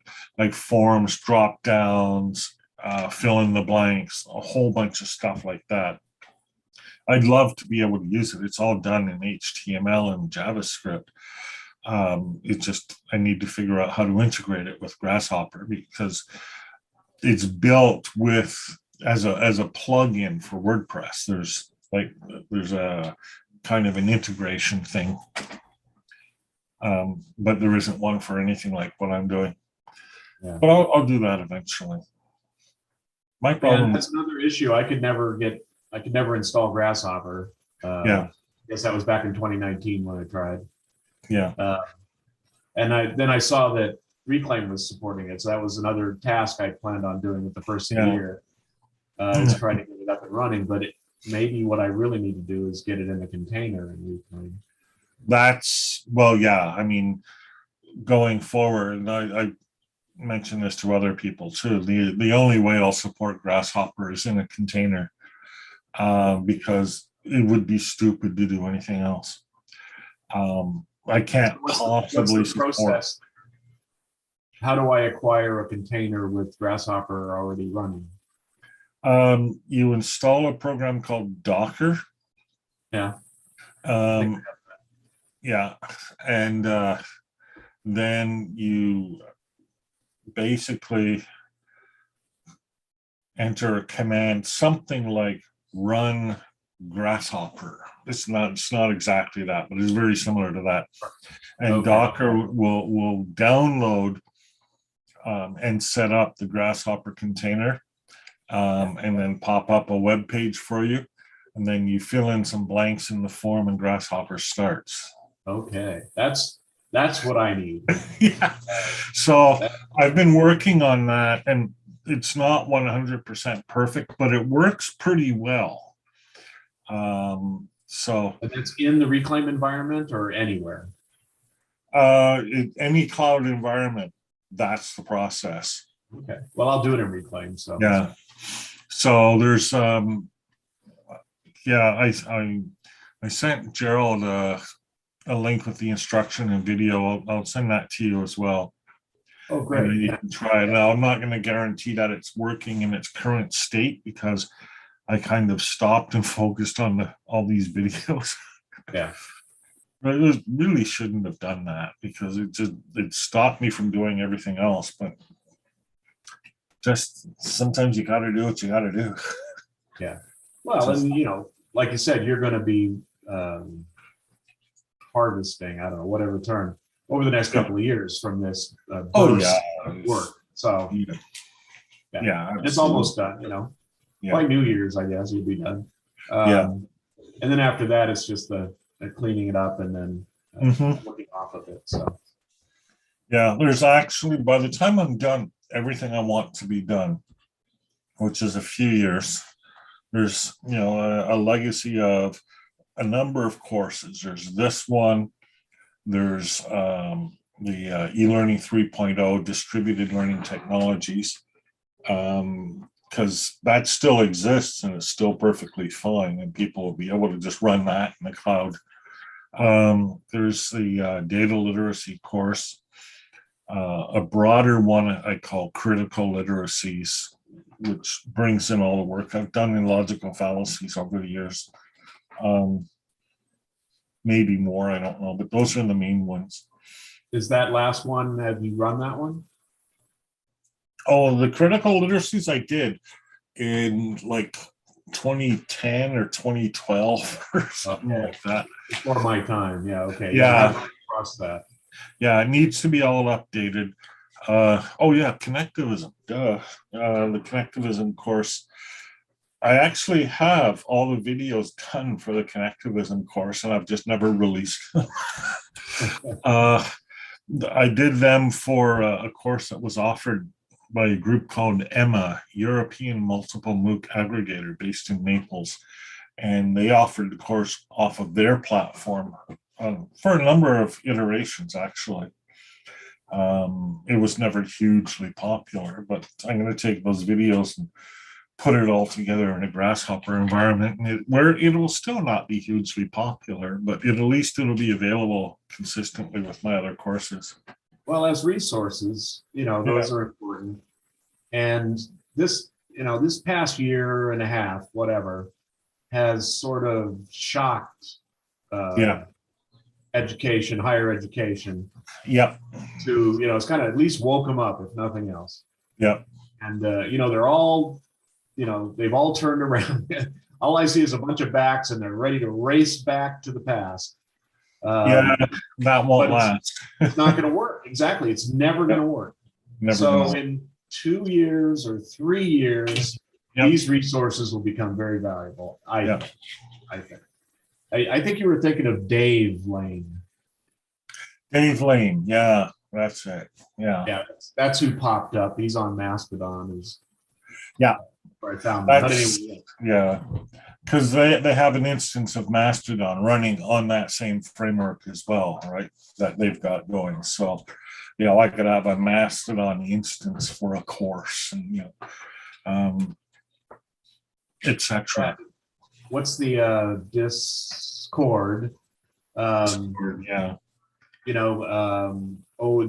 forms, drop downs, fill in the blanks, a whole bunch of stuff like that. I'd love to be able to use it. It's all done in HTML and JavaScript. It's just, I need to figure out how to integrate it with Grasshopper because it's built as a plugin for WordPress. There's a kind of an integration thing, but there isn't one for anything like what I'm doing. Yeah. But I'll do that eventually. My problem. That's another issue. I could never install Grasshopper. I guess that was back in 2019 when I tried. Yeah. And then I saw that Reclaim was supporting it. So that was another task I planned on doing with the first year. Is trying to get it up and running. But maybe what I really need to do is get it in a container and Reclaim. I mean, going forward, and I mentioned this to other people too, the only way I'll support Grasshopper is in a container because it would be stupid to do anything else. I can't possibly support. How do I acquire a container with Grasshopper already running? You install a program called Docker. Yeah. Yeah. And then you basically enter a command, something like run Grasshopper. It's not exactly that, but it's very similar to that. And Okay. Docker will download and set up the Grasshopper container, and then pop up a web page for you. And then you fill in some blanks in the form and Grasshopper starts. Okay. That's what I need. Yeah. So I've been working on that, and it's not 100% perfect, but it works pretty well. So And it's in the Reclaim environment or anywhere? any cloud environment, that's the process. Okay. Well, I'll do it in Reclaim. So Yeah. So there's yeah, I sent Gerald a link with the instruction and video. I'll send that to you as well. Oh, And great. then you Yeah. can try it. Now, I'm not going to guarantee that it's working in its current state because I kind of stopped and focused on all these videos. Yeah. But it really shouldn't have done that because it stopped me from doing everything else. But just sometimes you got to do what you got to do. Yeah. Well, and like you said, you're going to be harvesting, I don't know, whatever term, over the next couple of years from this Oh burst yeah, of work. So yeah, it's almost done, yeah, by New Year's, I guess you'll be done. yeah. And then after that, it's just the cleaning it up and then looking off of it. So Yeah, there's actually, by the time I'm done, everything I want to be done, which is a few years, there's, a legacy of a number of courses. There's this one, there's the e-learning 3.0 distributed learning technologies, because that still exists and it's still perfectly fine, and people will be able to just run that in the cloud. There's the data literacy course, a broader one I call critical literacies, which brings in all the work I've done in logical fallacies over the years. Maybe more, I don't know, but those are the main ones. is that last one, have you run that one? Oh, the critical literacies I did in like 2010 or 2012 or something like that. Before my time. Yeah. Okay. Yeah. I trust that. Yeah, it needs to be all updated. Oh yeah, connectivism. Duh. The connectivism course. I actually have all the videos done for the connectivism course, and I've just never released them. I did them for a course that was offered by a group called EMA, European Multiple MOOC Aggregator, based in Naples. And they offered the course off of their platform for a number of iterations, actually. It was never hugely popular, but I'm going to take those videos and put it all together in a Grasshopper environment, and where it will still not be hugely popular, but at least it'll be available consistently with my other courses. Well, as resources, those are important. And this, this past year and a half, whatever, has sort of shocked education, higher education. Yep. To, it's kind of at least woke them up, if nothing else. Yep. And, they're all, they've all turned around. All I see is a bunch of backs and they're ready to race back to the past. Yeah, that won't last. It's not going to work. Exactly. It's never going to work. Never so in 2 years or 3 years, these resources will become very valuable. I think. I think you were thinking of Dave Lane. Dave Lane. Yeah, that's it. Yeah. Yeah, that's who popped up. He's on Mastodon. Where I found that. Yeah. Because they have an instance of Mastodon running on that same framework as well, right? That they've got going. So, I could have a Mastodon instance for a course, and etc. What's the Discord? The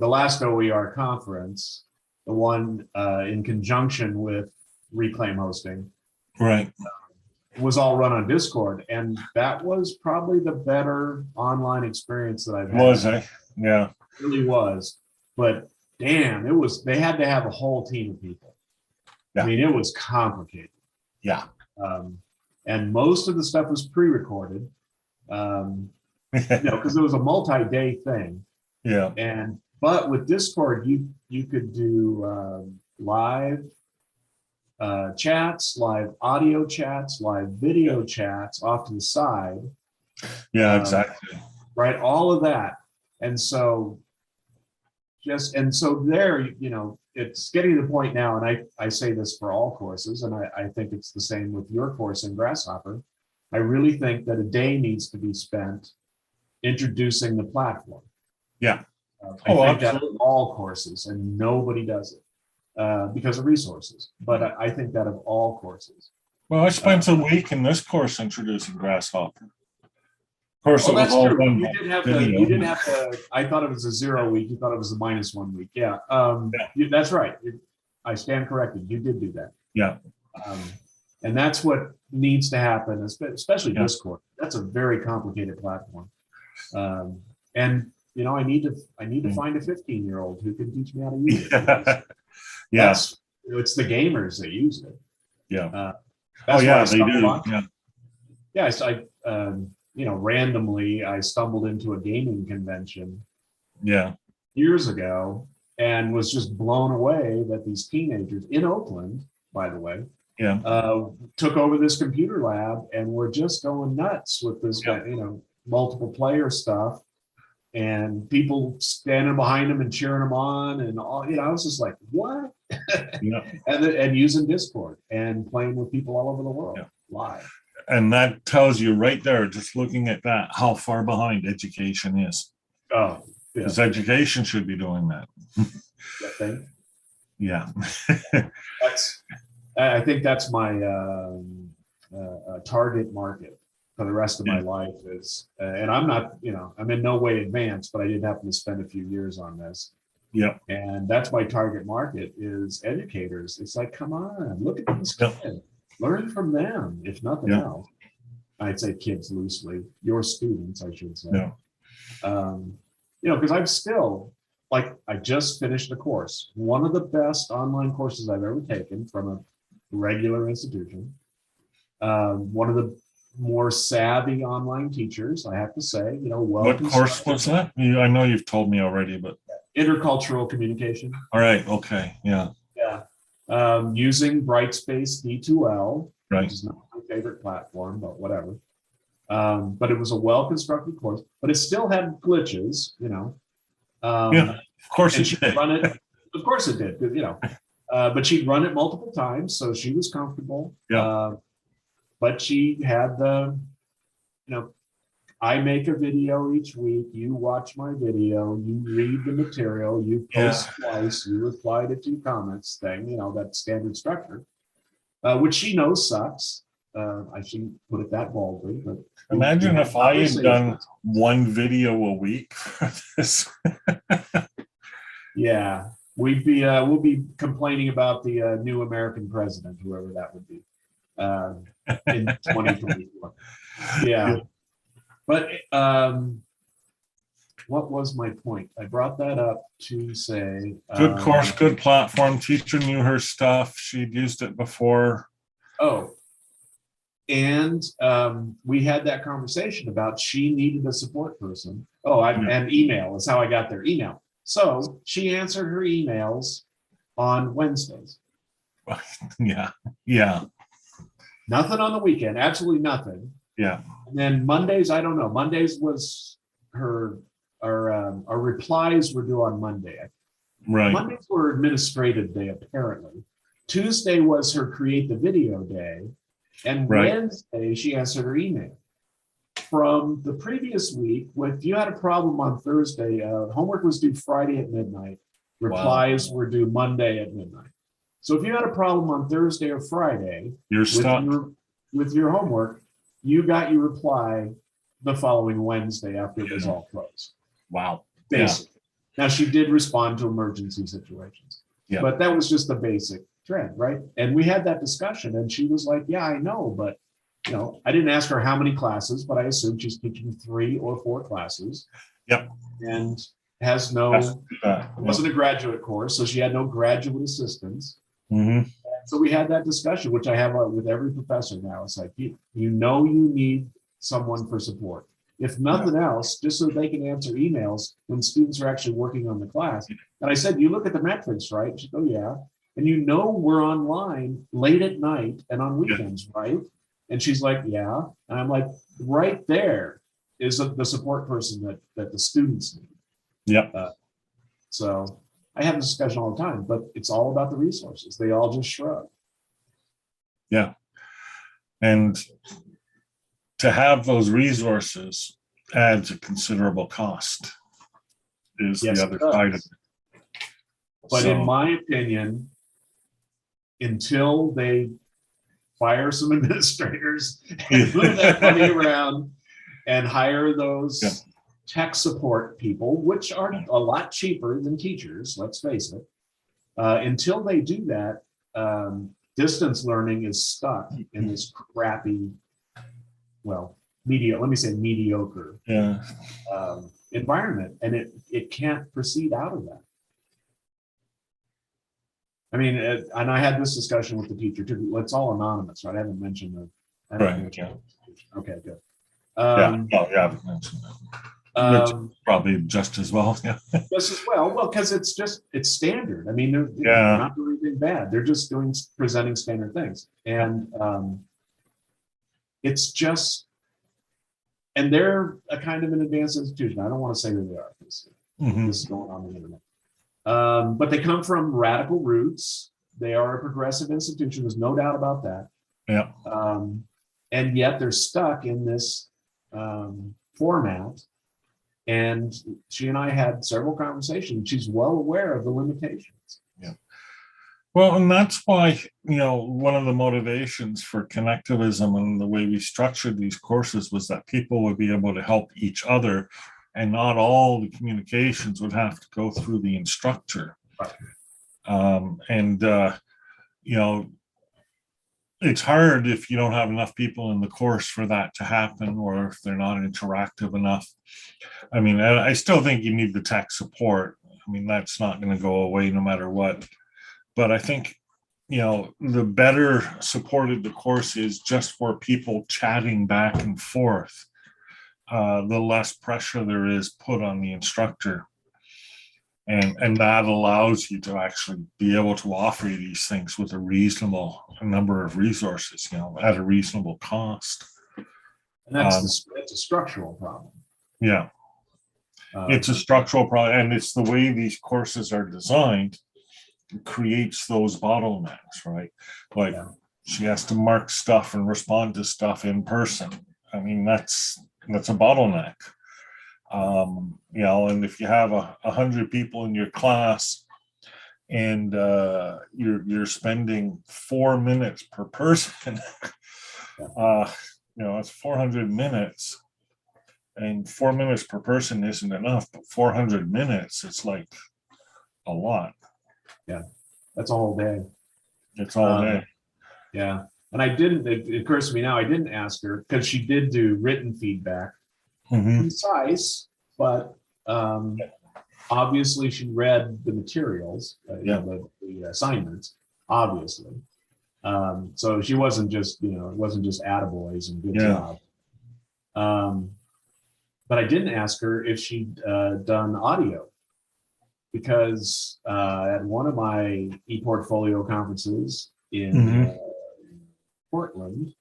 last OER conference, the one in conjunction with Reclaim hosting, right? Was all run on Discord, and that was probably the better online experience that I've had. Was it? Yeah, it really was. But damn, they had to have a whole team of people. Yeah. I mean, it was complicated. Yeah. and most of the stuff was pre-recorded, because it was a multi-day thing. Yeah. But with Discord, you could do live chats, live audio chats, live video chats off to the side. Yeah, exactly. Right, all of that. And so there, it's getting to the point now, and I say this for all courses, and I think it's the same with your course in Grasshopper. I really think that a day needs to be spent introducing the platform. Yeah. I think that of all courses, and nobody does it because of resources. But I think that of all courses. Well, I spent a week in this course introducing Grasshopper. Of course, well, it was all done. You didn't have to. I thought it was a 0 week. You thought it was a -1 week. Yeah. That's right. I stand corrected. You did do that. Yeah. And that's what needs to happen, especially Discord. That's a very complicated platform. And I need to find a 15-year-old who can teach me how to use it. Yes. It's the gamers that use it. Yeah. They do. Yeah. Randomly I stumbled into a gaming convention. Yeah. Years ago, and was just blown away that these teenagers in Oakland, by the way, took over this computer lab and were just going nuts with this, multiple player stuff, and people standing behind them and cheering them on, and all. I was just like, what? and using Discord and playing with people all over the world live. And that tells you right there, just looking at that, how far behind education is. Oh, because education should be doing that. Yeah. I think that's my target market for the rest of my life is, and I'm not, I'm in no way advanced, but I did happen to spend a few years on this. Yeah. And that's my target market is educators. It's like, come on, look at these kids. Learn from them, if nothing else. I'd say kids loosely, your students, I should say. Because I'm still, I just finished a course, one of the best online courses I've ever taken from a regular institution. One of the more savvy online teachers, I have to say, what course was that? I know you've told me already, but intercultural communication. All right. Okay. Yeah. Using Brightspace D2L, right, which is not my favorite platform, but whatever. But it was a well-constructed course, but it still had glitches, of course it did. Run it. Of course it did, but she'd run it multiple times, so she was comfortable. But she had the, I make a video each week, you watch my video, you read the material, you post twice, you reply to 2 comments thing, that standard structure, which she knows sucks. I shouldn't put it that boldly, but imagine if I had done 1 video a week for this. Yeah, we'll be complaining about the new American president, whoever that would be, in 2024. Yeah. But what was my point? I brought that up to say good course, good platform. Teacher knew her stuff. She'd used it before. Oh, and we had that conversation about she needed a support person. And email is how I got their email. So she answered her emails on Wednesdays. Yeah. Nothing on the weekend. Absolutely nothing. Yeah. And then Mondays, I don't know. Mondays was our replies were due on Monday. Right. Mondays were administrative day, apparently. Tuesday was her create the video day. And Wednesday, she answered her email. From the previous week, if you had a problem on Thursday, homework was due Friday at midnight. Replies were due Monday at midnight. So if you had a problem on Thursday or Friday with your homework, you got your reply the following Wednesday after it was all closed. Wow. Basically. Yeah. Now, she did respond to emergency situations, but that was just the basic trend, right? And we had that discussion, and she was like, yeah, I know, but I didn't ask her how many classes, but I assume she's teaching 3 or 4 classes. Yep. And wasn't a graduate course, so she had no graduate assistants. Mm-hmm. So we had that discussion, which I have with every professor now. It's like, you know, you need someone for support. If nothing else, just so they can answer emails when students are actually working on the class. And I said, you look at the metrics, right? She goes, oh, yeah. And you know we're online late at night and on weekends, right? And she's like, yeah. And I'm like, right there is the support person that the students need. Yeah. So I have this discussion all the time, but it's all about the resources. They all just shrug. Yeah. And to have those resources adds a considerable cost, is Yes, the other side of it. But So, in my opinion, until they fire some administrators and move that money around and hire those tech support people, which are a lot cheaper than teachers, let's face it. Until they do that, distance learning is stuck in this crappy, well, let me say mediocre environment, and it can't proceed out of that. I mean, and I had this discussion with the teacher too. It's all anonymous, right? I haven't mentioned the. Okay, good. I haven't mentioned that. Which probably just as well. Yeah. Just as well. Well, because it's standard. I mean, they're not doing anything bad. They're just presenting standard things, and it's just, and they're a kind of an advanced institution. I don't want to say that they are, because this is going on the internet. But they come from radical roots. They are a progressive institution. There's no doubt about that. Yeah. And yet they're stuck in this format. And she and I had several conversations. She's well aware of the limitations. Yeah. Well, and that's why, one of the motivations for connectivism and the way we structured these courses was that people would be able to help each other, and not all the communications would have to go through the instructor. Right. It's hard if you don't have enough people in the course for that to happen, or if they're not interactive enough. I mean, I still think you need the tech support. I mean, that's not going to go away no matter what. But I think, the better supported the course is just for people chatting back and forth, the less pressure there is put on the instructor. And that allows you to actually be able to offer these things with a reasonable number of resources, at a reasonable cost. And that's a structural problem. Yeah. It's a structural problem, and it's the way these courses are designed creates those bottlenecks, right? Like she has to mark stuff and respond to stuff in person. I mean, that's a bottleneck. And if you have 100 people in your class and you're spending 4 minutes per person, it's 400 minutes, and 4 minutes per person isn't enough, but 400 minutes, it's like a lot. Yeah, that's a whole day. It's all day. Yeah. And it occurs to me now, I didn't ask her, because she did do written feedback. Concise, but obviously she read the materials, the assignments, obviously. So she wasn't just, it wasn't just attaboys and good job. But I didn't ask her if she'd done audio, because at one of my ePortfolio conferences in Portland,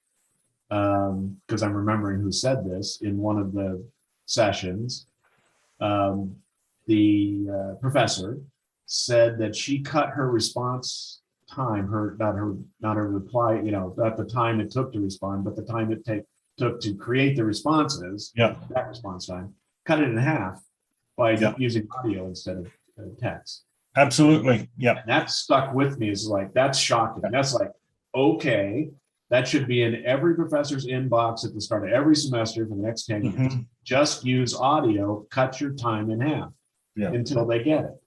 because I'm remembering who said this in one of the sessions, the professor said that she cut her response time, not her reply, not the time it took to respond, but the time it took to create the responses, that response time, cut it in half by using audio instead of text. Absolutely. Yeah. And that stuck with me. Is like, that's shocking. That's like, okay, that should be in every professor's inbox at the start of every semester for the next 10 years. Just use audio, cut your time in half until they get it.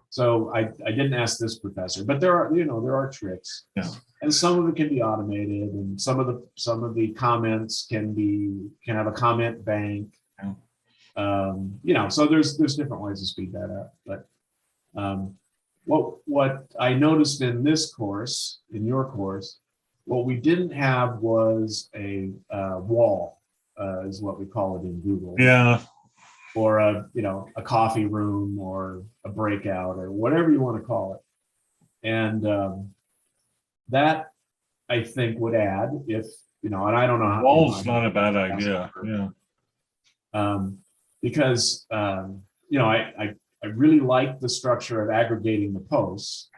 So I didn't ask this professor, but there are tricks, and some of it can be automated, and some of the comments can have a comment bank. So there's different ways to speed that up, but what I noticed in this course, in your course, what we didn't have was a wall, is what we call it in Google. Yeah. Or a coffee room or a breakout or whatever you want to call it. And that I think would add if, and I don't know how. Wall's not a bad idea. Yeah. Because, I really like the structure of aggregating the posts,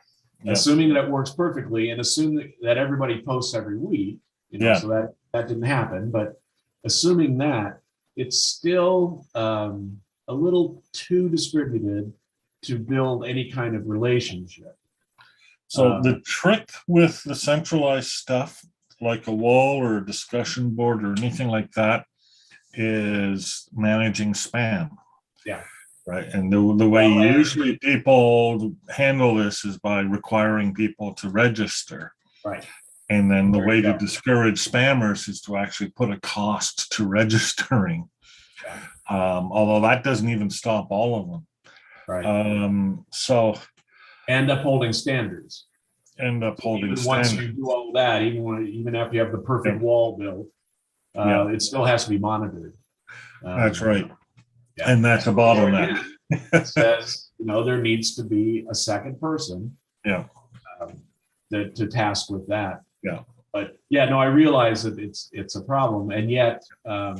assuming that it works perfectly and assuming that everybody posts every week, so that didn't happen. But assuming that, it's still a little too distributed to build any kind of relationship. So the trick with the centralized stuff, like a wall or a discussion board or anything like that, is managing spam. Yeah. Right. And the way usually people handle this is by requiring people to register. Right. And then the way to discourage spammers is to actually put a cost to registering. Yeah. Although that doesn't even stop all of them. Right. So and upholding standards. Once you do all that, even after you have the perfect wall built, it still has to be monitored. That's right. Yeah. And that's a bottleneck. It says, there needs to be a second person. Yeah. To task with that. Yeah. But I realize that it's a problem, and yet I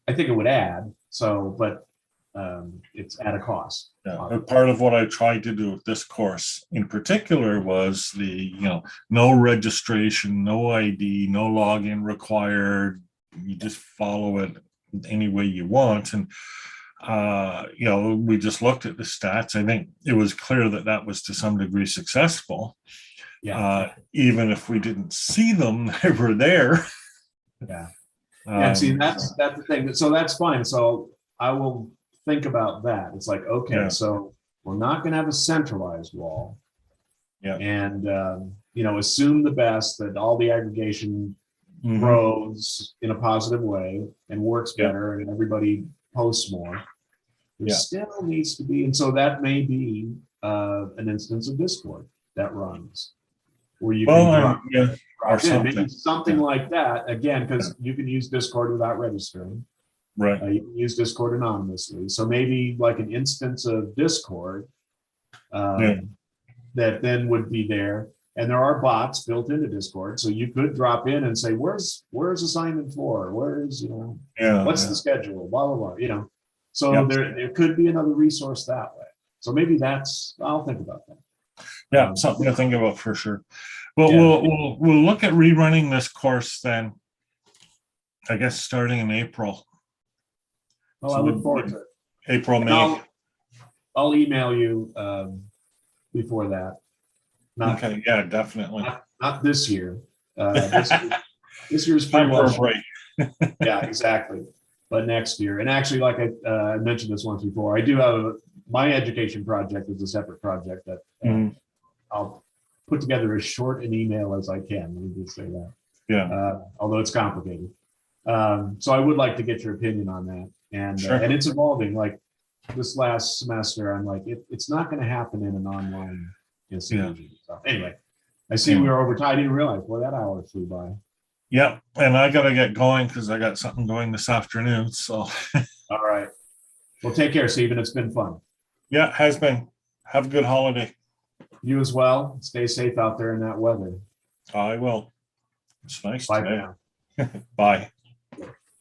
think it would add. But it's at a cost. Yeah. But part of what I tried to do with this course in particular was the, no registration, no ID, no login required. You just follow it any way you want. And, we just looked at the stats. I think it was clear that was to some degree successful. Yeah. Even if we didn't see them, they were there. Yeah. And see, that's the thing. So that's fine. So I will think about that. It's like, okay, so we're not going to have a centralized wall. Yeah. And, assume the best, that all the aggregation grows in a positive way and works better and everybody posts more. There still needs to be, and so that may be an instance of Discord that runs where you can drop in. Maybe something like that, again, because you can use Discord without registering. Right. You can use Discord anonymously. So maybe like an instance of Discord that then would be there. And there are bots built into Discord. So you could drop in and say, where's assignment 4? Where's, what's the schedule? Blah, blah, blah, So there could be another resource that way. So maybe I'll think about that. Yeah, something to think about for sure. Well, we'll look at rerunning this course then, I guess, starting in April. Oh, I look forward to it. April, May. I'll email you before that. Okay, yeah, definitely. Not this year. This year's pretty well. Yeah, exactly. But next year, and actually, like I mentioned this once before, I do have my education project is a separate project that I'll put together as short an email as I can. Let me just say that. Yeah. Although it's complicated, so I would like to get your opinion on that, and and it's evolving. Like this last semester, I'm like, it's not going to happen in an online. So anyway, I see we were over time. I didn't realize, that hour flew by. Yep, and I got to get going because I got something going this afternoon. So, all right. Well, take care, Stephen. It's been fun. Yeah, it has been. Have a good holiday. You as well. Stay safe out there in that weather. I will. It's nice. Bye for now. Bye.